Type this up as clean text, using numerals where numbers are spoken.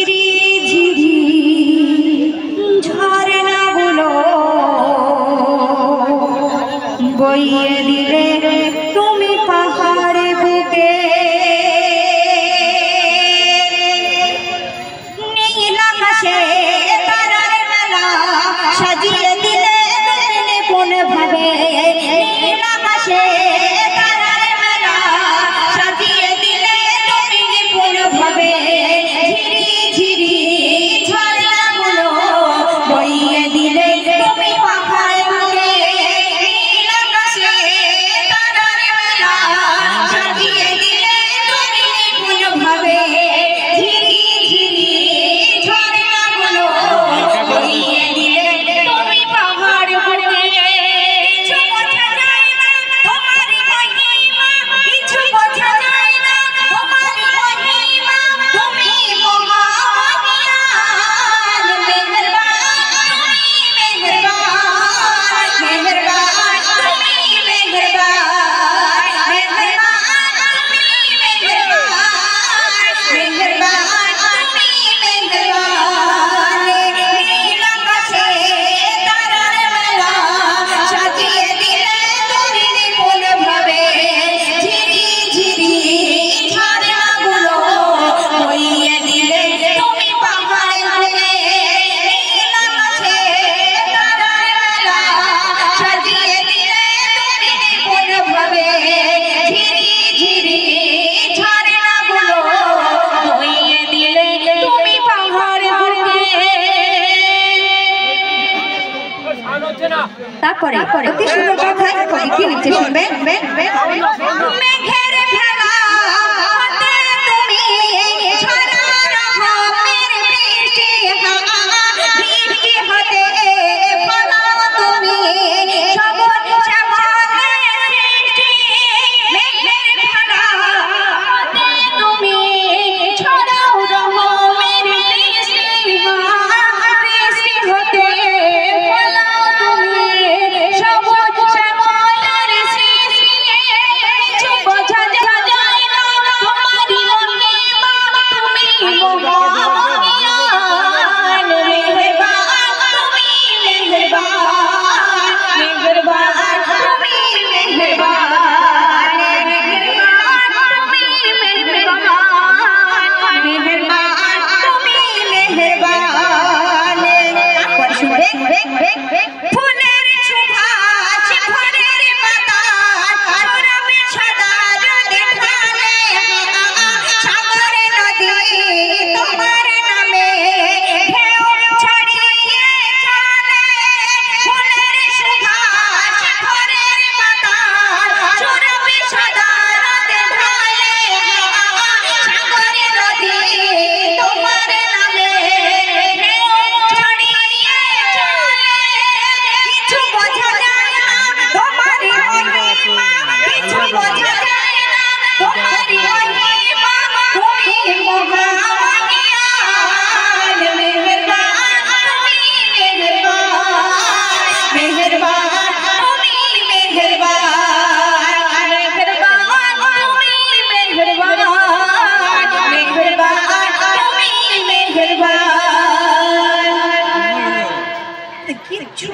ঝিরি ঝিরি ঝরনাগুলো বইয়ে দিলে তুমি পাহাড় বুকে নীল আকাশে তারার মেলা সাজিয়ে দিলে তুমি কোন ভাবে নীল আকাশে তারার মেলা সাজিয়ে দিলে তুমি কোন ভাবে ঝিরি ঝিরি ঝরনাগুলো বইয়ে দিলে তুমি পাহাড় বুকে নীল আকাশে তারার মেলা সাজিয়ে দিলে তুমি কোন ভাবে ঝিরি ঝিরি ঝরনাগুলো বইয়ে দিলে তুমি পাহাড় বুকে কিছু বোঝা যায় না তোমার মহিমা কিছু বোঝা যায় না তোমার মহিমা তুমি মহান মেহেরবান তুমি মেহেরবান মেহেরবান তুমি মেহেরবান মেহেরবান তুমি মেহেরবান মেহেরবান তুমি মেহেরবান নীল আকাশে তারার মেলা সাজিয়ে দিলে তুমি কোন ভাবে ঝিরি ঝিরি ঝরনাগুলো বইয়ে দিলে তুমি পাহাড় বুকে নীল আকাশে তারার মেলা সাজিয়ে দিলে তুমি কোন ভাবে ঝিরি ঝিরি ঝরনাগুলো বইয়ে দিলে তুমি পাহাড় বুকে তারপরে অতি সুন্দর কথায় কবি কি লিখছে শুনবেন মেঘের ভেলা হতে তুমি ছড়া রহমের বৃষ্টি বৃষ্টি হতে ফলাও তুমি সবুজ শ্যামলের সৃষ্টি মেঘের ভেলা হতে তুমি ছড়াও রহমের বৃষ্টি বৃষ্টি হতে ফলাও তুমি সবুজ শ্যামলের সৃষ্টি কিছু বোঝা যায় না তোমারই মহিমা তুমি মহান মেহেরবান তুমি মেহেরবান মেহেরবান তুমি মেহেরবান মেহেরবান তুমি মেহেরবান মেহেরবান তুমি মেহেরবান তারপরে শুনবেন ফুলের সুবাস ফুলের বাতাস ছড়াবে সাদা রোদে ঢালে সাগর নদী তোমার নামে ঢেউ ছড়িয়ে চলে ফুলের সুবাস ফুলের বাতাস ছড়াবে সাদা রোদে ঢালে সাগর নদী তোমার নামে ঢেউ ছড়িয়ে চলে কিছু বোঝা যায় না তোমারই মহিমা কিছু বোঝা যায় না তোমারই মহিমা তুমি মহান মেহেরবান তুমি মেহেরবান মেহেরবান তুমি মেহেরবান মেহেরবান তুমি মেহেরবান মেহেরবান তুমি মেহেরবান কিছু